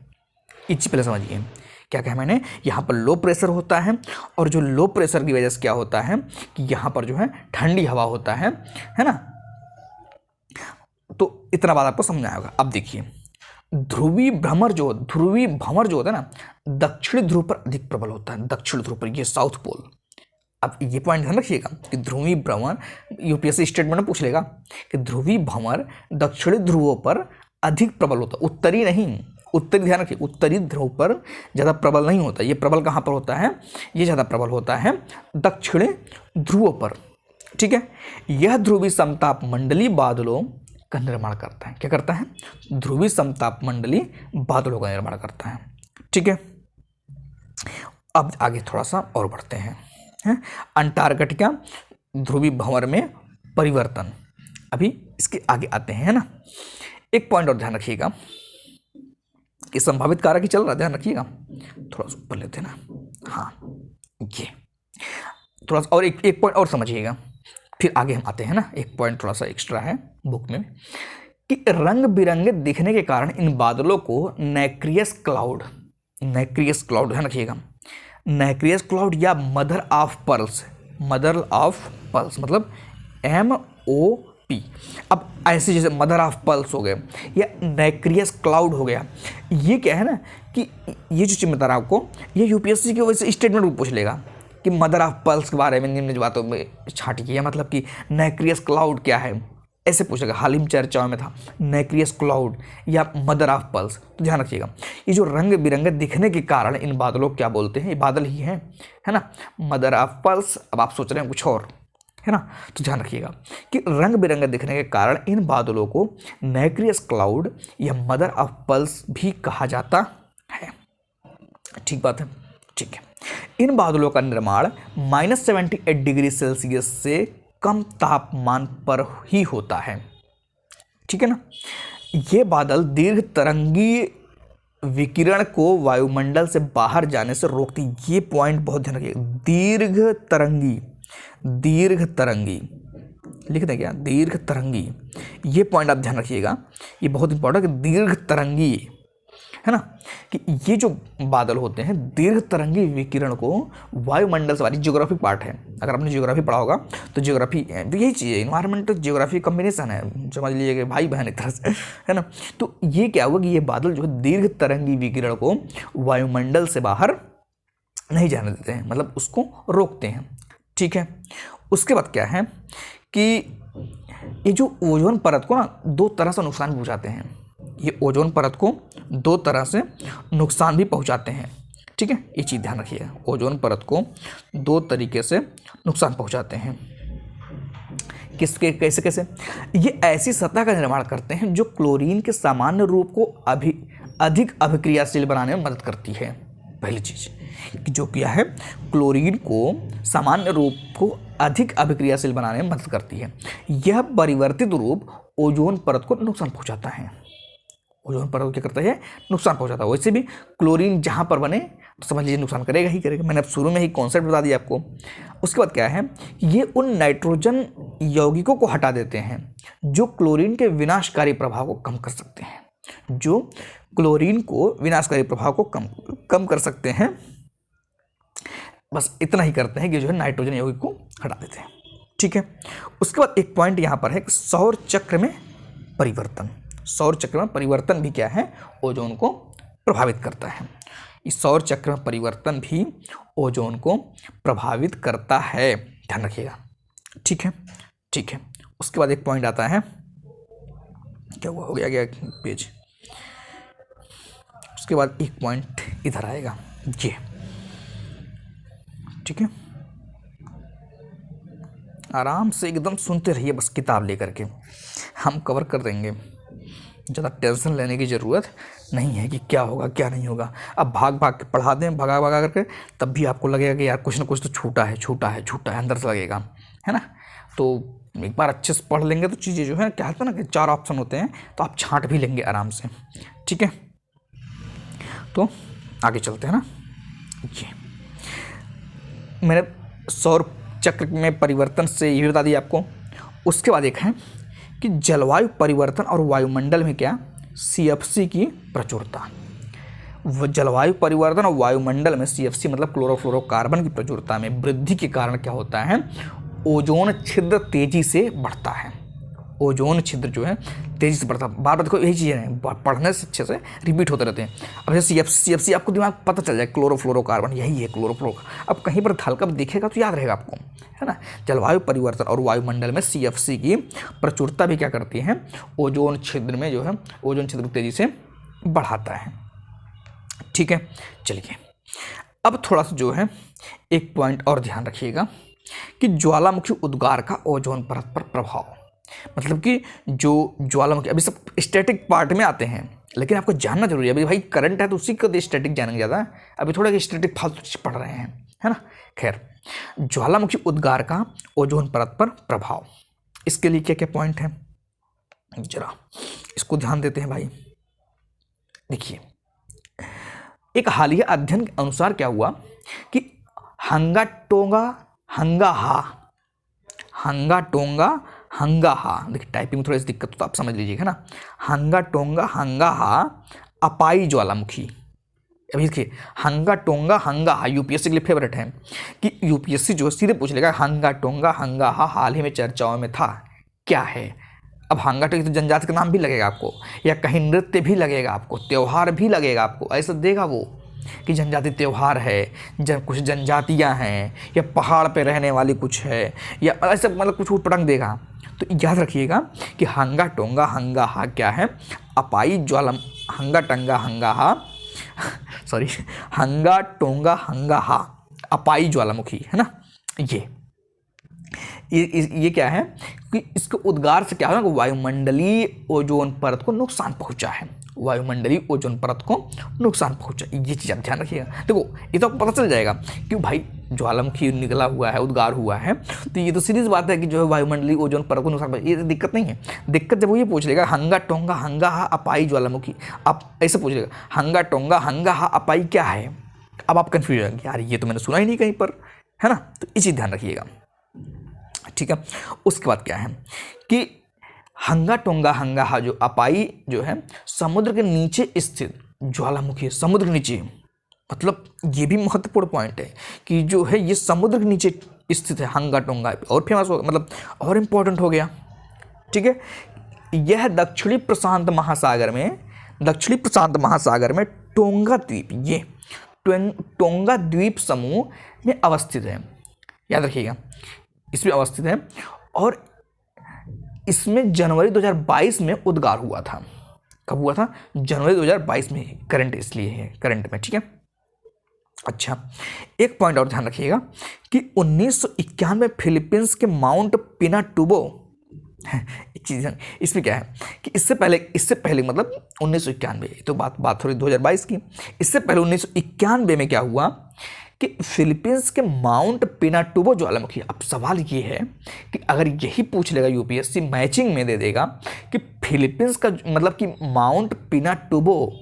ये चीज पहले समझिए। क्या कहा मैंने, यहाँ पर लो प्रेशर होता है और जो लो प्रेशर की वजह से क्या होता है कि यहाँ पर जो है ठंडी हवा होता है ना। तो इतना बात आपको समझ आएगा। अब देखिए, ध्रुवी भ्रमर जो होता है ना, दक्षिणी ध्रुव पर अधिक प्रबल होता है। दक्षिण ध्रुव पर, ये साउथ पोल। अब ये पॉइंट ध्यान रखिएगा कि ध्रुवी भ्रमर, यूपीएससी स्टेटमेंट में पूछ लेगा कि ध्रुवी भ्रमर दक्षिणी ध्रुवों पर अधिक प्रबल होता है, उत्तरी नहीं। उत्तरी, ध्यान रखिए, उत्तरी ध्रुव पर ज़्यादा प्रबल नहीं होता। ये प्रबल कहाँ पर होता है, ये ज़्यादा प्रबल होता है दक्षिणी ध्रुवों पर। ठीक है, यह ध्रुवी समताप मंडली बादलों का निर्माण करता है। क्या करता है, ध्रुवी समताप मंडली बादलों का निर्माण करता है। ठीक है, अब आगे थोड़ा सा और बढ़ते हैं। अंटार्कटिका ध्रुवी भंवर में परिवर्तन, अभी इसके आगे आते हैं, है ना। एक पॉइंट और ध्यान रखिएगा कि संभावित कारक ही चल रहा है, ध्यान रखिएगा। थोड़ा सा ऊपर लेते हैं ना, हाँ, ये थोड़ा सा और एक पॉइंट और समझिएगा, फिर आगे हम आते हैं ना। एक पॉइंट थोड़ा सा एक्स्ट्रा है बुक में कि रंग बिरंगे दिखने के कारण इन बादलों को नैक्रियस क्लाउड ध्यान रखिएगा, नैक्रियस क्लाउड या मदर ऑफ पर्ल्स मतलब MOP। अब ऐसे जैसे मदर ऑफ पर्ल्स हो गए या नैक्रियस क्लाउड हो गया, ये क्या है ना कि ये जो चीज बता रहा हूं आपको, ये यूपीएससी की वजह से स्टेटमेंट में पूछ लेगा कि मदर ऑफ पर्ल्स के बारे में निम्न बातों में छाटिए, मतलब कि नैक्रियस क्लाउड क्या है, ऐसे पूछेगा। हाल ही में चर्चाओं में था नैक्रियस क्लाउड या मदर ऑफ पर्ल्स। तो ध्यान रखिएगा, ये जो रंग बिरंगे दिखने के कारण इन बादलों को क्या बोलते हैं, ये बादल ही है ना, मदर ऑफ पर्ल्स। अब आप सोच रहे हैं कुछ और, है ना। तो ध्यान रखिएगा कि रंग बिरंगे दिखने के कारण इन बादलों को नैक्रियस क्लाउड या मदर ऑफ पर्ल्स भी कहा जाता है। ठीक बात है, ठीक है। इन बादलों का निर्माण -78 डिग्री सेल्सियस से कम तापमान पर ही होता है। ठीक है ना। ये बादल दीर्घ तरंगी विकिरण को वायुमंडल से बाहर जाने से रोकती। ये पॉइंट बहुत ध्यान रखिएगा, दीर्घ तरंगी लिख दें क्या, दीर्घ तरंगी, ये पॉइंट आप ध्यान रखिएगा, ये बहुत इंपॉर्टेंट है कि दीर्घ तरंगी, है ना, कि ये जो बादल होते हैं दीर्घ तरंगी विकिरण को वायुमंडल से, ज्योग्राफिक पार्ट है, अगर आपने ज्योग्राफी पढ़ा होगा तो ज्योग्राफी यही चीज़ है, इन्वायरमेंट ज्योग्राफी कॉम्बिनेशन है, समझ लीजिए कि भाई बहन एक तरह से, है ना। तो ये क्या होगा कि ये बादल जो है दीर्घ तरंगी विकिरण को वायुमंडल से बाहर नहीं जाने देते हैं, मतलब उसको रोकते हैं। ठीक है, उसके बाद क्या है कि ये जो ओजोन परत को ना दो तरह से नुकसान पहुंचाते हैं, ये ओजोन परत को दो तरह से नुकसान भी पहुंचाते हैं। ठीक है, ये चीज़ ध्यान रखिएगा, ओजोन परत को दो तरीके से नुकसान पहुंचाते हैं। किसके, कैसे कैसे, ये ऐसी सतह का निर्माण करते हैं जो क्लोरीन के सामान्य रूप को अधिक अभिक्रियाशील बनाने में मदद करती है। पहली चीज कि जो क्या है, क्लोरीन को सामान्य रूप को अधिक अभिक्रियाशील बनाने में मदद करती है। यह परिवर्तित रूप ओजोन परत को नुकसान पहुंचाता है। ओजोन परत को क्या करता है, नुकसान पहुंचाता है। वैसे भी क्लोरीन जहां पर बने तो समझ लीजिए नुकसान करेगा ही करेगा। मैंने अब शुरू में ही कॉन्सेप्ट बता दिया आपको। उसके बाद क्या है, ये उन नाइट्रोजन यौगिकों को हटा देते हैं जो क्लोरीन के विनाशकारी प्रभाव को कम कर सकते हैं, जो क्लोरीन को विनाशकारी प्रभाव को कम कर सकते हैं। बस इतना ही करते हैं कि जो है नाइट्रोजन यौगिक को हटा देते हैं। ठीक है, उसके बाद एक पॉइंट यहाँ पर है कि सौर चक्र में परिवर्तन। सौर चक्र में परिवर्तन भी क्या है, ओजोन को प्रभावित करता है। इस सौर चक्र में परिवर्तन भी ओजोन को प्रभावित करता है, ध्यान रखिएगा। ठीक है, ठीक है। उसके बाद एक पॉइंट आता है, क्या हुआ, हो गया पेज। उसके बाद एक पॉइंट इधर आएगा ये, ठीक है। आराम से एकदम सुनते रहिए, बस किताब लेकर के हम कवर कर देंगे। ज़्यादा टेंशन लेने की ज़रूरत नहीं है कि क्या होगा क्या नहीं होगा। अब भाग भाग के पढ़ा दें, भगा भगा करके, तब भी आपको लगेगा कि यार कुछ ना कुछ तो छूटा है, अंदर से लगेगा, है ना। तो एक बार अच्छे से पढ़ लेंगे तो चीज़ें जो है, क्या होता है ना कि 4 ऑप्शन होते हैं तो आप छांट भी लेंगे आराम से। ठीक है, तो आगे चलते हैं ना। ये मैंने सौर चक्र में परिवर्तन से ये बता दिया आपको। उसके बाद एक है कि जलवायु परिवर्तन और वायुमंडल में क्या CFC की प्रचुरता। जलवायु परिवर्तन और वायुमंडल में CFC मतलब क्लोरोफ्लोरोकार्बन की प्रचुरता में वृद्धि के कारण क्या होता है, ओजोन छिद्र तेजी से बढ़ता है। ओजोन छिद्र जो है तेजी से बढ़ता है। बार बार देखो यही चीज़ें हैं, पढ़ने से अच्छे से रिपीट होते रहते हैं। अब जैसे CFC आपको दिमाग पता चल जाए, क्लोरोफ्लोरोकार्बन यही है क्लोरोफ्लोरो। अब कहीं पर हल्का दिखेगा तो याद रहेगा आपको, है ना। जलवायु परिवर्तन और वायुमंडल में CFC की प्रचुरता भी क्या करती है, ओजोन छिद्र में जो है ओजोन छिद्र तेजी से बढ़ाता है। ठीक है, चलिए अब थोड़ा सा जो है एक पॉइंट और ध्यान रखिएगा कि ज्वालामुखी उद्गार का ओजोन परत पर प्रभाव। मतलब कि जो ज्वालामुखी, अभी सब स्टैटिक पार्ट में आते हैं, लेकिन आपको जानना जरूरी है। अभी भाई करंट है तो उसी को स्टैटिक जानेंगे ज़्यादा, अभी थोड़ा स्टैटिक फालतू चीज पढ़ रहे हैं, है ना। खैर, ज्वालामुखी उद्गार का ओजोन परत पर प्रभाव, इसके लिए क्या क्या पॉइंट है, जरा इसको ध्यान देते हैं भाई। देखिए, एक हालिया अध्ययन के अनुसार क्या हुआ कि हंगाटोंगा, देखिए टाइपिंग में थोड़ी सी दिक्कत हो तो आप समझ लीजिएगा ना। हंगाहा अपाई ज्वालामुखी। अभी देखिए हंगाहा यूपीएससी के लिए फेवरेट है कि यूपीएससी जो सीधे पूछ लेगा हंगाहा हाल ही में चर्चाओं में था, क्या है। अब हंगाटोंगा तो जनजाति का नाम भी लगेगा आपको, या कहीं नृत्य भी लगेगा आपको, त्योहार भी लगेगा आपको, ऐसा देगा वो कि जनजाति त्योहार है, कुछ जनजातियां हैं, या पहाड़ पे रहने वाली कुछ है, या ऐसा मतलब कुछ उटपटांग देगा। तो याद रखिएगा कि हंगाहा क्या है, अपाई ज्वाला हंगाहा अपाई ज्वालामुखी, है ना। ये क्या है कि इसके उद्गार से क्या होगा, वायुमंडलीय ओजोन परत को नुकसान पहुंचा है, वायुमंडलीय ओजोन परत को नुकसान पहुंचा। ये चीज़ आप ध्यान रखिएगा। देखो ये तो आपको पता चल जाएगा कि भाई ज्वालामुखी निकला हुआ है, उद्गार हुआ है, तो ये तो सीरीज बात है कि जो है वायुमंडलीय ओजोन परत को नुकसान पहुंचा। ये दिक्कत नहीं है। दिक्कत जब वो ये पूछ लेगा हंगाहा अपाई ज्वालामुखी, आप ऐसे पूछ लेगा हंगाहा अपाई क्या है, अब आप कन्फ्यूज हो जाएंगे, यार ये तो मैंने सुना ही नहीं कहीं पर, है ना। तो ये चीज़ ध्यान रखिएगा, ठीक है। उसके बाद क्या है कि हंगाहा जो अपाई जो है समुद्र के नीचे स्थित ज्वालामुखी, समुद्र के नीचे, मतलब ये भी महत्वपूर्ण पॉइंट है कि जो है ये समुद्र के नीचे स्थित है हंगाटोंगा, और फेमस हो, मतलब और इम्पोर्टेंट हो गया, ठीक है। यह दक्षिणी प्रशांत महासागर में टोंगा द्वीप, ये टोंगा द्वीप समूह में अवस्थित है, याद रखिएगा इसमें अवस्थित है। और इसमें जनवरी 2022 में उद्गार हुआ था। कब हुआ था, जनवरी 2022 में, करंट इसलिए है, करंट में, ठीक है। अच्छा, एक पॉइंट और ध्यान रखिएगा कि 1991 में फिलीपींस के माउंट पिनाटुबो, एक चीज इसमें क्या है कि इससे पहले मतलब 1991, तो बात हो रही 2022 की, इससे पहले 1991 में क्या हुआ कि फिलीपींस के माउंट पिनाटुबो ज्वालामुखी। अब सवाल ये है कि अगर यही पूछ लेगा यूपीएससी, मैचिंग में दे देगा कि फिलीपींस का मतलब कि माउंट पिनाटुबो,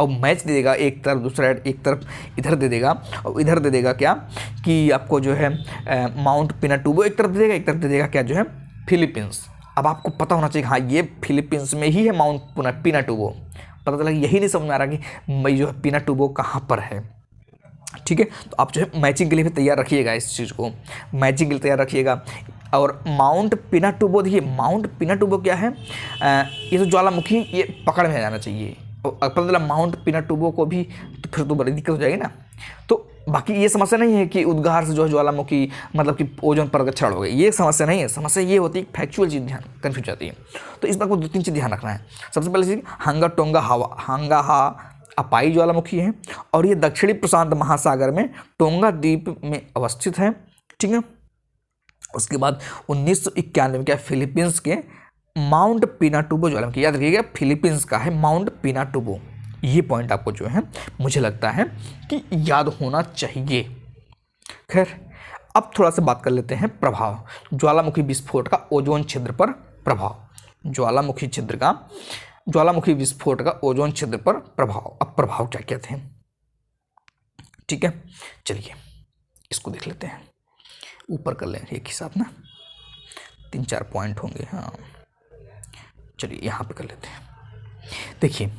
और मैच दे देगा, एक तरफ दूसरा एक तरफ इधर दे देगा, और इधर दे देगा क्या कि आपको जो है माउंट पिनाटुबो एक तरफ दे देगा, एक तरफ दे देगा क्या जो है फिलीपींस। अब आपको पता होना चाहिए हाँ ये फिलीपींस में ही है माउंट पिनाटुबो, पता चला यही नहीं समझ में आ रहा कि जो है पिनाटुबो कहाँ पर है, ठीक है। तो आप जो है मैचिंग के लिए भी तैयार रखिएगा, इस चीज़ को मैचिंग के लिए तैयार रखिएगा। और माउंट पिनाटुबो, देखिए माउंट पिनाटुबो क्या है, ये तो ज्वालामुखी, ये पकड़ में आ जाना चाहिए। और पता चला माउंट पिनाटुबो को भी, तो फिर तो बड़ी दिक्कत हो जाएगी ना। तो बाकी ये समस्या नहीं है कि उद्गार से जो है ज्वालामुखी मतलब कि ओजोन परत क्षरण हो गई, ये समस्या नहीं है। समस्या ये होती है फैक्चुअल चीज़ ध्यान कन्फ्यूज जाती है। तो इस बात को 2-3 चीज़ ध्यान रखना है। सबसे पहले चीज़ हंगाहा अपाई ज्वालामुखी है, और ये दक्षिणी प्रशांत महासागर में टोंगा द्वीप में अवस्थित है, ठीक है। उसके बाद 1991 में क्या, फिलीपींस के माउंट पिनाटुबो ज्वालामुखी, याद रखिएगा फिलीपींस का है माउंट पिनाटुबो। ये पॉइंट आपको जो है मुझे लगता है कि याद होना चाहिए। खैर, अब थोड़ा सा बात कर लेते हैं प्रभाव, ज्वालामुखी विस्फोट का ओजोन छिद्र पर प्रभाव। ज्वालामुखी विस्फोट का ओजोन छिद्र पर प्रभाव। अब प्रभाव क्या क्या थे, ठीक है, चलिए इसको देख लेते हैं, ऊपर कर लें एक ही साथ ना, 3-4 पॉइंट होंगे। हाँ चलिए यहाँ पे कर लेते हैं। देखिए,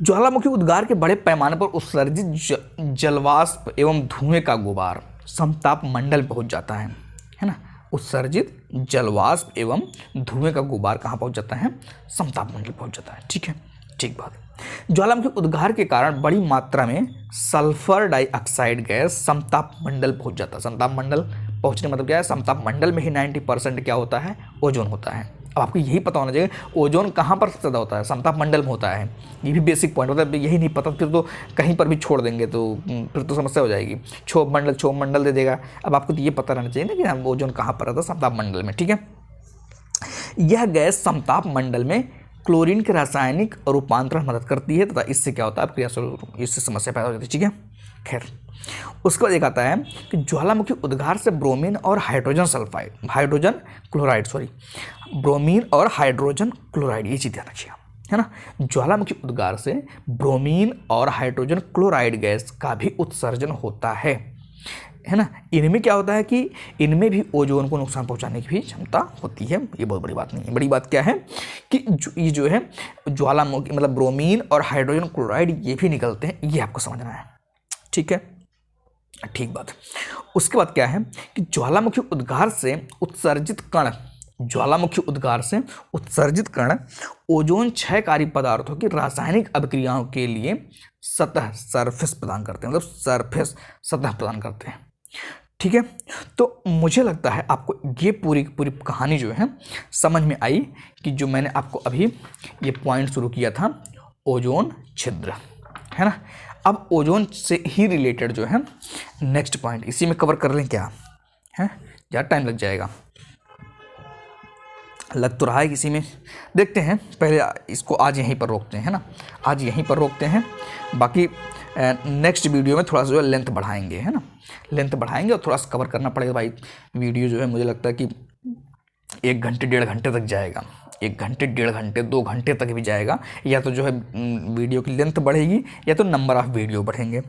ज्वालामुखी उद्गार के बड़े पैमाने पर उत्सर्जित जलवाष्प एवं धुएं का गुबार समताप मंडल पहुंच जाता है ना। उत्सर्जित जलवाष्प एवं धुएं का गुबार कहाँ पहुंच जाता है? समताप मंडल पहुंच जाता है। ठीक है, ठीक बात है। ज्वालामुखी उद्गार के कारण बड़ी मात्रा में सल्फर डाइऑक्साइड गैस समताप मंडल पहुंच जाता है। समताप मंडल पहुंचने मतलब क्या है? समताप मंडल में ही 90% क्या होता है? ओजोन होता है। अब आपको यही पता होना चाहिए ओजोन कहाँ पर ज़्यादा होता है? समताप मंडल में होता है। ये भी बेसिक पॉइंट होता है, यही नहीं पता फिर तो कहीं पर भी छोड़ देंगे तो फिर तो समस्या हो जाएगी। क्षोभ मंडल दे देगा। अब आपको तो ये पता रहना चाहिए ना कि हम ओजोन कहाँ पर रहता है? समताप मंडल में। ठीक है, यह गैस समताप मंडल में क्लोरीन के रासायनिक रूपांतरण में मदद करती है तथा इससे क्या होता है? क्रियाशील, इससे समस्या पैदा हो जाती है। ठीक है, खैर उसके बाद एक आता है कि ज्वालामुखी उद्गार से ब्रोमीन और हाइड्रोजन क्लोराइड, ये चीज़ ध्यान रखिएगा, है ना। ज्वालामुखी उद्गार से ब्रोमीन और हाइड्रोजन क्लोराइड गैस का भी उत्सर्जन होता है ना। इनमें क्या होता है कि इनमें भी ओजोन को नुकसान पहुंचाने की भी क्षमता होती है। ये बहुत बड़ी बात नहीं है। बड़ी बात क्या है कि ये जो है ज्वालामुखी मतलब ब्रोमीन और हाइड्रोजन क्लोराइड ये भी निकलते हैं, ये आपको समझना है। ठीक है, ठीक बात। उसके बाद क्या है कि ज्वालामुखी उद्गार से उत्सर्जित कण ओजोन क्षयकारी पदार्थों की रासायनिक अभिक्रियाओं के लिए सरफेस प्रदान करते हैं, मतलब सतह प्रदान करते हैं। ठीक है, तो मुझे लगता है आपको ये पूरी कहानी जो है समझ में आई कि जो मैंने आपको अभी ये पॉइंट शुरू किया था, ओजोन छिद्र, है ना। अब ओजोन से ही रिलेटेड जो है नेक्स्ट पॉइंट इसी में कवर कर लें क्या है? ज़्यादा टाइम लग जाएगा, लग तो रहा है किसी में। देखते हैं, पहले इसको आज यहीं पर रोकते हैं ना, आज यहीं पर रोकते हैं। बाकी नेक्स्ट वीडियो में थोड़ा सा जो है लेंथ बढ़ाएंगे, है ना, लेंथ बढ़ाएंगे और थोड़ा सा कवर करना पड़ेगा भाई। वीडियो जो है मुझे लगता है कि 1 घंटे 1.5 घंटे तक जाएगा, 1 घंटे 1.5 घंटे 2 घंटे तक भी जाएगा। या तो जो है वीडियो की लेंथ बढ़ेगी या तो नंबर ऑफ वीडियो बढ़ेंगे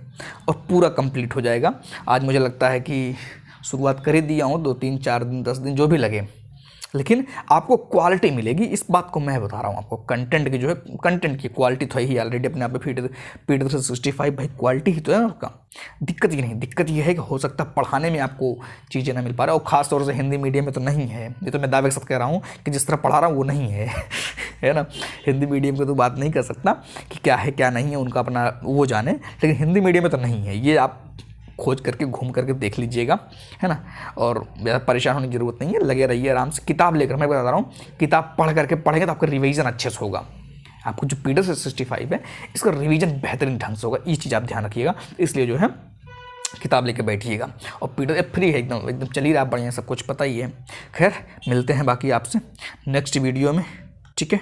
और पूरा कंप्लीट हो जाएगा। आज मुझे लगता है कि शुरुआत कर ही दिया हूँ, 2-3-4 दिन 10 दिन जो भी लगे, लेकिन आपको क्वालिटी मिलेगी। इस बात को मैं बता रहा हूँ आपको, कंटेंट की जो है कंटेंट की क्वालिटी तो है ही ऑलरेडी अपने आप में। Feed365 भाई क्वालिटी ही तो है ना उसका। दिक्कत ये नहीं, दिक्कत ये है कि हो सकता है पढ़ाने में आपको चीज़ें ना मिल पा रहा है, और ख़ास तौर से हिंदी मीडियम में तो नहीं है। ये तो मैं दावे के साथ कह रहा हूँ कि जिस तरह पढ़ा रहा हूँ वो नहीं है है ना। हिंदी मीडियम की तो बात नहीं कर सकता कि क्या है क्या नहीं है, उनका अपना वो जाने, लेकिन हिंदी मीडियम में तो नहीं है। ये आप खोज करके घूम करके देख लीजिएगा, है ना। और ज़्यादा परेशान होने की ज़रूरत नहीं है, लगे रहिए आराम से किताब लेकर। मैं बता रहा हूँ किताब पढ़ करके पढ़ेंगे तो आपका रिवीजन अच्छे से होगा। आपको जो Feed365 है इसका रिवीजन बेहतरीन ढंग से होगा, ये चीज़ आप ध्यान रखिएगा। इसलिए जो है किताब लेके बैठिएगा। और PDF फ्री है, एकदम चल ही रहा बढ़िया, सब कुछ पता ही है। खैर मिलते हैं बाकी आपसे नेक्स्ट वीडियो में, ठीक है।